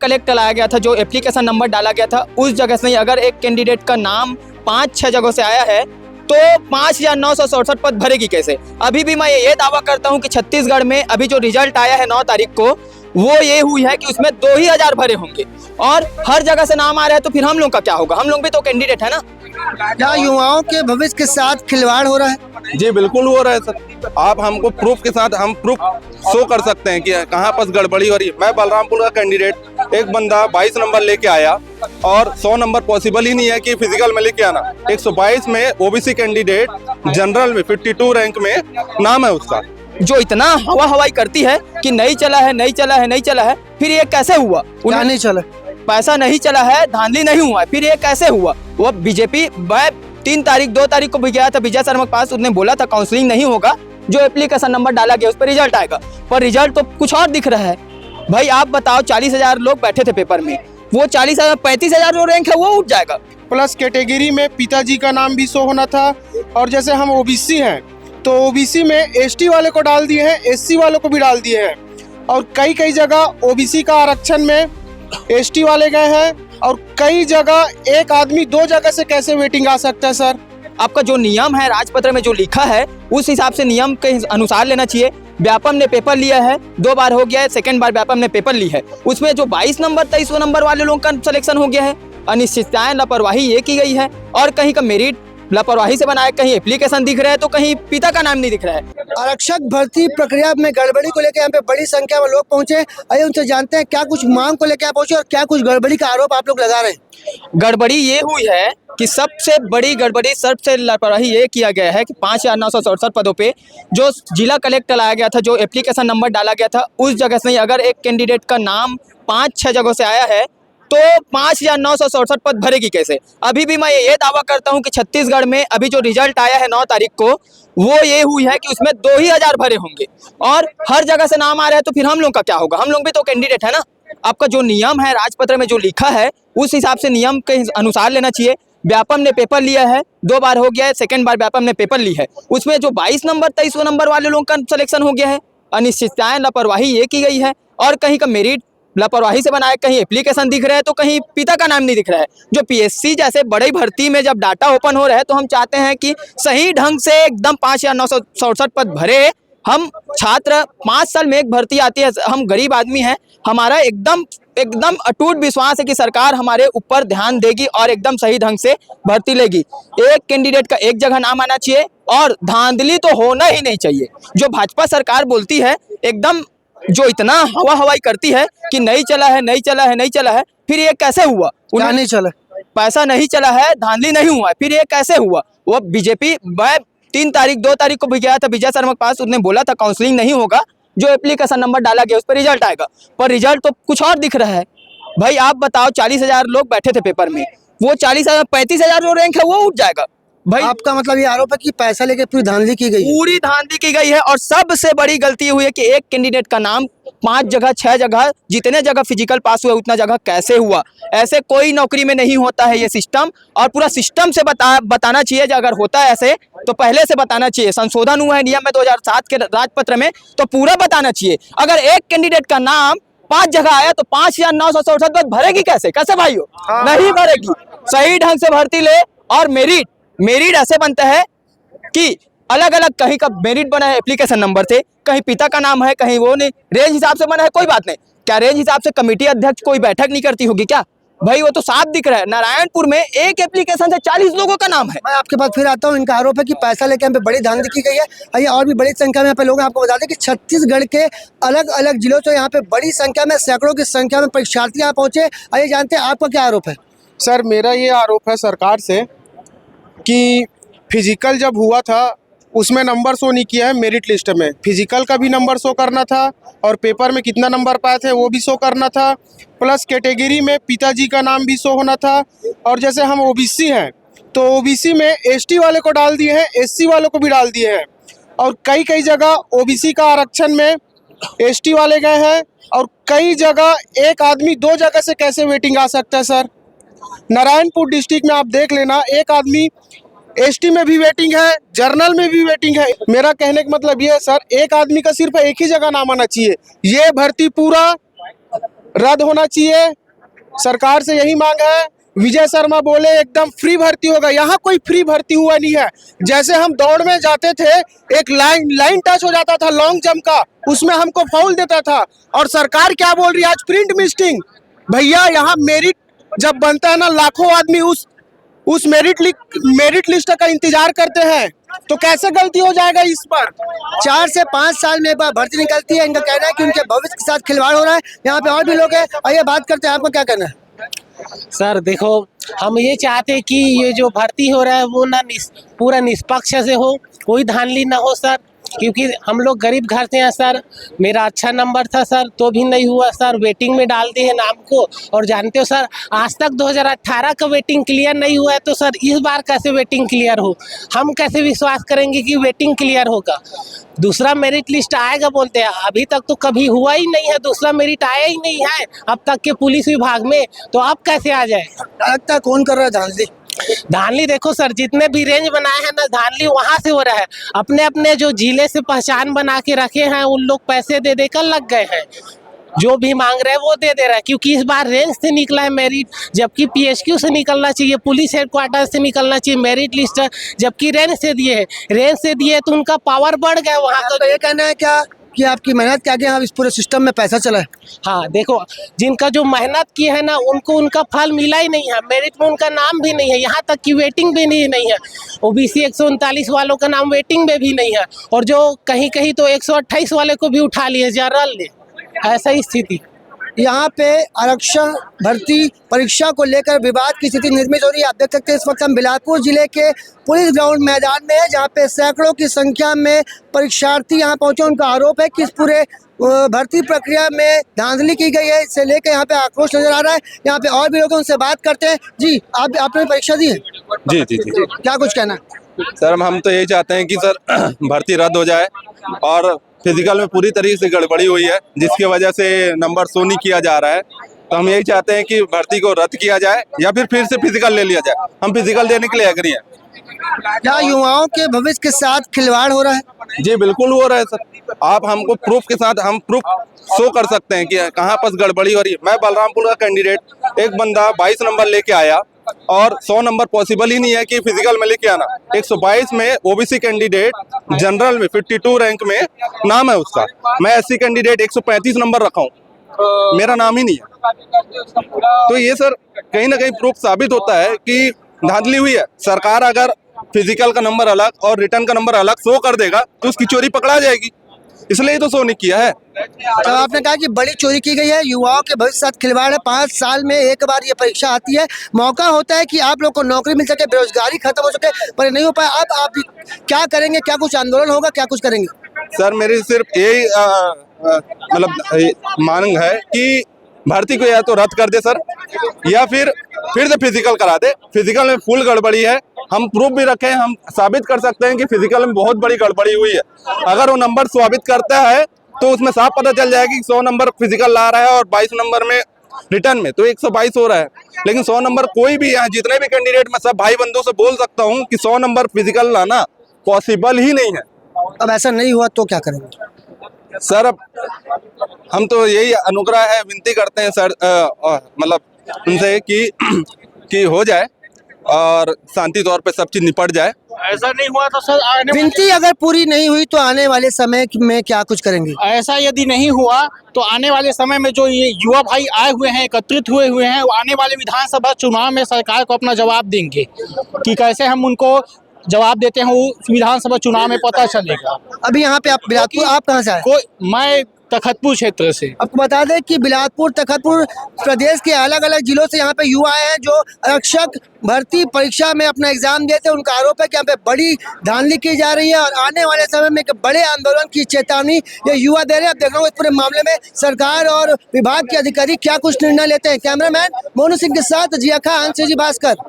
Collect लाया गया था, जो एप्लीकेशन नंबर डाला गया था, उस जगह से नहीं अगर एक कैंडिडेट का नाम 5-6 जगहों से आया है तो 5,967 पद भरेगी कैसे। अभी भी मैं ये दावा करता हूं कि छत्तीसगढ़ में अभी जो रिजल्ट आया है 9 तारीख को, वो ये हुई है कि उसमें 2,000 भरे होंगे और हर जगह से नाम आ रहा है, तो फिर हम लोग का क्या होगा? हम लोग भी तो कैंडिडेट है ना। क्या युवाओं के भविष्य के साथ खिलवाड़ हो रहा है? जी बिल्कुल हो रहा है सर। आप हमको प्रूफ के साथ हम प्रूफ शो कर सकते हैं कि कहाँ पर गड़बड़ी हो रही है। मैं बलरामपुर का कैंडिडेट, एक बंदा 22 नंबर लेके आया और 100 नंबर पॉसिबल ही नहीं है कि फिजिकल में लेके आना। 122 में ओबीसी कैंडिडेट, जनरल में 52 रैंक में नाम है उसका। जो इतना हवा हवाई करती है कि नहीं चला है, नहीं चला है, नहीं चला है, फिर ये कैसे हुआ? क्या नहीं चला? पैसा नहीं चला है, धांधली नहीं हुआ, फिर ये कैसे हुआ? वो बीजेपी 2 तारीख को भी गया था विजय शर्मा के पास, उसने बोला था काउंसलिंग नहीं होगा, जो एप्लीकेशन नंबर डाला गया उस पर रिजल्ट आएगा, पर रिजल्ट तो कुछ और दिख रहा है। भाई आप बताओ, 40,000 लोग बैठे थे पेपर में, वो 40,000 35,000 जो रैंक है वो उठ जाएगा। प्लस कैटेगरी में पिताजी का नाम भी शो होना था, और जैसे हम ओबीसी हैं तो ओबीसी में एसटी वाले को डाल दिए हैं, एससी वालों को भी डाल दिए हैं, और कई जगह ओबीसी का आरक्षण में एसटी वाले गए हैं, और कई जगह एक आदमी 2 जगह से कैसे वेटिंग आ सकता है सर? आपका जो नियम है राजपत्र में जो लिखा है उस हिसाब से नियम के अनुसार लेना चाहिए। व्यापम ने पेपर लिया है, 2 बार हो गया है, सेकंड बार व्यापम ने पेपर ली है, उसमें जो 22 नंबर 23 नंबर वाले लोगों का सिलेक्शन हो गया है। अनिश्चितताएं, लापरवाही ये की गई है, और कहीं का मेरिट लापरवाही से बनाया, कहीं एप्लीकेशन दिख रहा है तो कहीं पिता का नाम नहीं दिख रहा है। आरक्षक भर्ती प्रक्रिया में गड़बड़ी को लेकर यहाँ पे बड़ी संख्या में लोग पहुंचे। आइए उनसे जानते हैं क्या कुछ मांग को लेकर पहुंचे और क्या कुछ गड़बड़ी का आरोप आप लोग लगा रहे हैं। गड़बड़ी ये हुई है कि सबसे बड़ी गड़बड़ी, सबसे लापरवाही ये किया गया है कि 5,967 पदों पे जो जिला कलेक्टर लाया गया था, जो एप्लीकेशन नंबर डाला गया था, उस जगह से नहीं अगर एक कैंडिडेट का नाम 5-6 जगहों से आया है तो 5,967 पद भरेगी कैसे। अभी भी मैं ये दावा करता हूं कि छत्तीसगढ़ में अभी जो रिजल्ट आया है 9 तारीख को, वो ये हुई है कि उसमें 2,000 भरे होंगे और हर जगह से नाम आ रहा है, तो फिर हम लोग का क्या होगा? हम लोग भी तो कैंडिडेट है ना। आपका जो नियम है राजपत्र में जो लिखा है उस हिसाब से नियम के अनुसार लेना चाहिए। व्यापम ने पेपर लिया है, 2 बार हो गया है, सेकंड बार व्यापम ने पेपर ली है, उसमें जो 22 नंबर 23 नंबर वाले लोगों का सिलेक्शन हो गया है। अनिश्चितताएं, लापरवाही ये की गई है, और कहीं का मेरिट लापरवाही से बनाया, कहीं एप्लीकेशन दिख रहा है तो कहीं पिता का नाम नहीं दिख रहा है। जो पीएससी जैसे बड़ी भर्ती में जब डाटा ओपन हो रहा है तो हम चाहते हैं कि सही ढंग से एकदम 5,967 पद भरे। हम छात्र 5 साल में एक भर्ती आती है, हम गरीब आदमी हैं, हमारा एकदम अटूट विश्वास है कि सरकार हमारे ऊपर ध्यान देगी और एकदम सही ढंग से भर्ती लेगी। एक कैंडिडेट का एक जगह नाम आना चाहिए और धांधली तो होना ही नहीं चाहिए। जो भाजपा सरकार बोलती है, एकदम जो इतना हवा हवाई करती है कि नहीं चला है, नहीं चला है, नहीं चला है, फिर ये कैसे हुआ? क्या नहीं चला? पैसा नहीं चला है, धांधली नहीं हुआ, फिर ये कैसे हुआ? वो बीजेपी 2 तारीख को भी गया था विजय शर्मा के पास, उसने बोला था काउंसलिंग नहीं होगा, जो एप्लीकेशन नंबर डाला गया उस पर रिजल्ट आएगा, पर रिजल्ट तो कुछ और दिख रहा है। भाई आप बताओ, 40,000 लोग बैठे थे पेपर में, वो 40,000 35,000 जो रैंक है वो उठ जाएगा। भाई आपका मतलब ये आरोप है कि पैसा लेके पूरी धांधली की गई है? पूरी धांधली की गई है, और सबसे बड़ी गलती हुई है कि एक कैंडिडेट का नाम 5 जगह 6 जगह, जितने जगह फिजिकल पास हुआ उतना जगह कैसे हुआ? ऐसे कोई नौकरी में नहीं होता है ये सिस्टम, और पूरा सिस्टम से बताना चाहिए। अगर होता है ऐसे तो पहले से बताना चाहिए। संशोधन हुआ है नियम में 2007 के राजपत्र में, तो पूरा बताना चाहिए। अगर एक कैंडिडेट का नाम 5 जगह आया तो 5,967 पद भरेगी कैसे? कैसे भाइयों? नहीं भरेगी। सही ढंग से भर्ती ले, और मेरिट ऐसे बनता है कि अलग अलग, कहीं का मेरिट बना है एप्लीकेशन नंबर से, कहीं पिता का नाम है, कहीं वो नहीं, रेंज हिसाब से बना है, कोई बात नहीं। क्या रेंज हिसाब से कमेटी अध्यक्ष कोई बैठक नहीं करती होगी क्या? भाई वो तो साफ दिख रहा है, नारायणपुर में एक एप्लीकेशन से 40 लोगों का नाम है। मैं आपके पास फिर आता हूँ। इनका आरोप है कि पैसा लेके यहाँ पे बड़ी धांधली की गई है। आइए और भी बड़ी संख्या में यहाँ पे लोग हैं। आपको बता दें कि छत्तीसगढ़ के अलग अलग जिलों से यहाँ पे बड़ी संख्या में, सैकड़ों की संख्या में परीक्षार्थी यहाँ पहुंचे। आइए जानते हैं आपका क्या आरोप है। सर मेरा ये आरोप है सरकार से कि फिजिकल जब हुआ था उसमें नंबर शो नहीं किया है मेरिट लिस्ट में। फिजिकल का भी नंबर शो करना था और पेपर में कितना नंबर पाए थे वो भी शो करना था, प्लस कैटेगरी में पिताजी का नाम भी शो होना था, और जैसे हम ओबीसी हैं तो ओबीसी में एसटी वाले को डाल दिए हैं, एससी वालों को भी डाल दिए हैं, और कई जगह ओबीसी का आरक्षण में एसटी वाले गए हैं, और कई जगह एक आदमी 2 जगह से कैसे वेटिंग आ सकता है सर? नारायणपुर डिस्ट्रिक्ट में आप देख लेना, एक आदमी एसटी में भी वेटिंग है, जर्नल में भी वेटिंग है। मेरा कहने का मतलब ये है सर, एक आदमी का सिर्फ एक ही जगह नाम आना चाहिए। ये भर्ती पूरा रद्द होना चाहिए। सरकार से यही मांग है। विजय शर्मा बोले एकदम फ्री भर्ती होगा, यहाँ कोई फ्री भर्ती हुआ नहीं है। जैसे हम दौड़ में जाते थे, एक लाइन टच हो जाता था लॉन्ग जंप का, उसमें हमको फाउल देता था। और सरकार क्या बोल रही है आज, प्रिंट मिस्टिंग। भैया यहाँ मेरिट जब बनता है ना, लाखों आदमी उस मेरिट लिस्ट का इंतजार करते हैं, तो कैसे गलती हो जाएगा इस पर। 4 से 5 साल में एक बार भर्ती निकलती है। इनका कहना है कि उनके भविष्य के साथ खिलवाड़ हो रहा है। यहाँ पे और भी लोग हैं, आइए बात करते हैं। आपको क्या कहना है? सर देखो, हम ये चाहते हैं कि ये जो भर्ती हो रहा है वो ना पूरा निष्पक्ष से हो, कोई धांधली ना हो सर, क्योंकि हम लोग गरीब घर से हैं सर। मेरा अच्छा नंबर था सर, तो भी नहीं हुआ सर, वेटिंग में डाल दिए नाम को। और जानते हो सर, आज तक 2018 का वेटिंग क्लियर नहीं हुआ है, तो सर इस बार कैसे वेटिंग क्लियर हो? हम कैसे विश्वास करेंगे कि वेटिंग क्लियर होगा? दूसरा मेरिट लिस्ट आएगा बोलते हैं, अभी तक तो कभी हुआ ही नहीं है, दूसरा मेरिट आया ही नहीं है अब तक के पुलिस विभाग में, तो अब कैसे आ जाए? लगता है कौन कर रहा है धांधली? धांधली देखो सर, जितने भी रेंज बनाए हैं ना, धांधली वहां से हो रहा है। अपने अपने जो जिले से पहचान बना के रखे हैं, उन लोग पैसे दे देकर लग गए हैं। जो भी मांग रहे हैं वो दे रहा है, क्योंकि इस बार रेंज से निकला है मेरिट, जबकि पीएचक्यू से निकलना चाहिए, पुलिस हेडक्वार्टर से निकलना चाहिए मेरिट लिस्ट, जबकि रेंज से दिए तो उनका पावर बढ़ गया वहाँ का। तो ये कहना है क्या कि आपकी मेहनत के आगे यहाँ इस पूरे सिस्टम में पैसा चला है? हाँ देखो, जिनका जो मेहनत की है ना, उनको उनका फल मिला ही नहीं है। मेरिट में उनका नाम भी नहीं है, यहाँ तक कि वेटिंग भी नहीं है। ओबीसी 139 वालों का नाम वेटिंग में भी नहीं है, और जो कहीं कहीं तो 128 वाले को भी उठा लिए जनरल ने। ऐसा ही स्थिति। यहाँ पे आरक्षण भर्ती परीक्षा को लेकर विवाद की स्थिति निर्मित हो रही है। आप देख सकते हैं इस वक्त हम बिलासपुर जिले के पुलिस ग्राउंड मैदान में है, जहाँ पे सैकड़ों की संख्या में परीक्षार्थी यहाँ पहुंचे। उनका आरोप है कि इस पूरे भर्ती प्रक्रिया में धांधली की गई है। इससे लेकर यहाँ पे आक्रोश नजर आ रहा है। यहाँ पे और भी लोग हैं, उनसे बात करते हैं। जी, आपने परीक्षा दी है? जी जी जी। क्या कुछ कहना है? सर हम तो यही चाहते हैं कि सर भर्ती रद्द हो जाए, और फिजिकल में पूरी तरीके से गड़बड़ी हुई है, जिसकी वजह से नंबर शो नहीं किया जा रहा है। तो हम यही चाहते हैं कि भर्ती को रद्द किया जाए, या फिर से फिजिकल ले लिया जाए। हम फिजिकल देने के लिए एग्री हैं। क्या युवाओं के भविष्य के साथ खिलवाड़ हो रहा है? जी बिल्कुल हो रहा है सर। आप हमको प्रूफ के साथ हम प्रूफ शो कर सकते हैं कि कहाँ पर गड़बड़ी हो रही है। मैं बलरामपुर का कैंडिडेट, एक बंदा 22 नंबर लेके आया, और 100 नंबर पॉसिबल ही नहीं है कि फिजिकल में लेके आना। 122 में ओबीसी कैंडिडेट, जनरल में 52 रैंक में नाम है उसका। मैं एससी कैंडिडेट 135 नंबर रखा हूँ, मेरा नाम ही नहीं है। तो ये सर कहीं ना कहीं प्रूफ साबित होता है कि धांधली हुई है। सरकार अगर फिजिकल का नंबर अलग और रिटर्न का नंबर अलग शो कर देगा तो उसकी चोरी पकड़ा जाएगी, इसलिए तो शो नहीं किया है। तो आपने कहा कि बड़ी चोरी की गई है, युवाओं के भविष्य के साथ खिलवाड़ है। 5 साल में एक बार ये परीक्षा आती है, मौका होता है कि आप लोग को नौकरी मिल सके, बेरोजगारी खत्म हो सके, पर नहीं हो पाया। अब आप क्या करेंगे? क्या कुछ आंदोलन होगा? क्या कुछ करेंगे? सर मेरी सिर्फ यही मतलब मांग है कि भर्ती को या तो रद्द कर दे सर, या फिर से फिजिकल करा दे। फिजिकल में फुल गड़बड़ी है, हम प्रूफ भी रखें, हम साबित कर सकते हैं कि फिजिकल में बहुत बड़ी गड़बड़ी हुई है। अगर वो नंबर साबित करता है तो उसमें साफ पता चल जाएगा कि 100 नंबर फिजिकल ला रहा है और 22 नंबर में रिटर्न में तो 122 हो रहा है। लेकिन 100 नंबर कोई भी, यहाँ जितने भी कैंडिडेट, मैं सब भाई बंधुओं से बोल सकता हूँ कि 100 नंबर फिजिकल लाना पॉसिबल ही नहीं है। अब ऐसा नहीं हुआ तो क्या करेंगे? सर अब हम तो यही अनुग्रह है, विनती करते हैं सर, मतलब उनसे कि हो जाए और शांति तौर पे सब चीज निपट जाए। ऐसा नहीं हुआ तो सर विनती अगर पूरी नहीं हुई तो आने वाले समय में क्या कुछ करेंगे? ऐसा यदि नहीं हुआ तो आने वाले समय में जो ये युवा भाई आए हुए हैं, एकत्रित हुए हैं, वो आने वाले विधानसभा चुनाव में सरकार को अपना जवाब देंगे कि कैसे हम उनको जवाब देते हैं, वो विधानसभा चुनाव में पता चलेगा। अभी यहाँ पे आप बिलासपुर, आप कहाँ से आए? मैं तखतपुर क्षेत्र से। आपको बता दें कि बिलासपुर, तखतपुर, प्रदेश के अलग अलग जिलों से यहाँ पे युवा आए हैं जो आरक्षक भर्ती परीक्षा में अपना एग्जाम देते हैं। उनका आरोप है कि यहाँ पे बड़ी धांधली की जा रही है और आने वाले समय में एक बड़े आंदोलन की चेतावनी ये युवा दे रहे हैं। अब देख रहा हूँ इस पूरे मामले में सरकार और विभाग के अधिकारी क्या कुछ निर्णय लेते हैं। कैमरामैन मोनू सिंह के साथ जिया खान, भास्कर।